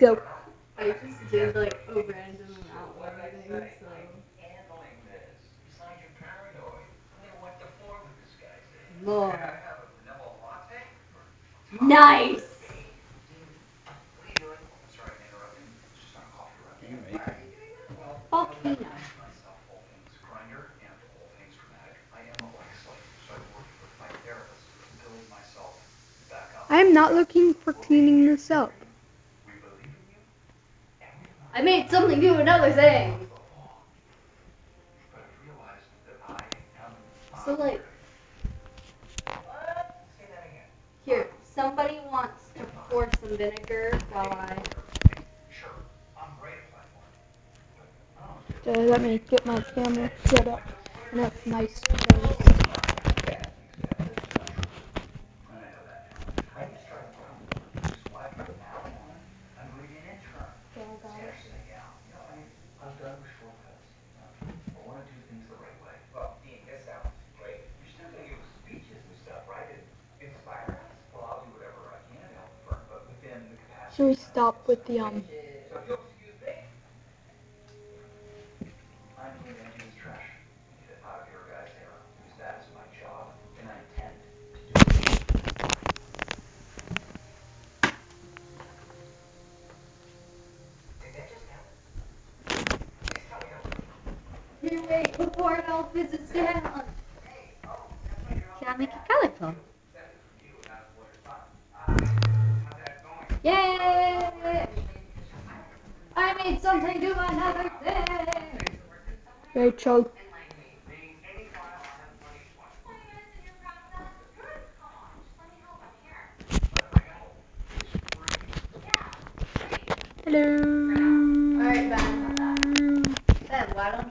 Go. I just did like a random amount of everything, so. More. Nice! Volcano. I am not looking for cleaning this up. I made something do another thing. So like, here, somebody wants to pour some vinegar while I. Let me get my camera set up in a nice place. Should we stop with the Here, wait, before it all fizzes down. Can I make it colorful? Yay! I made something do another thing. Rachel. Hello. Alright, Ben. Ben, why don't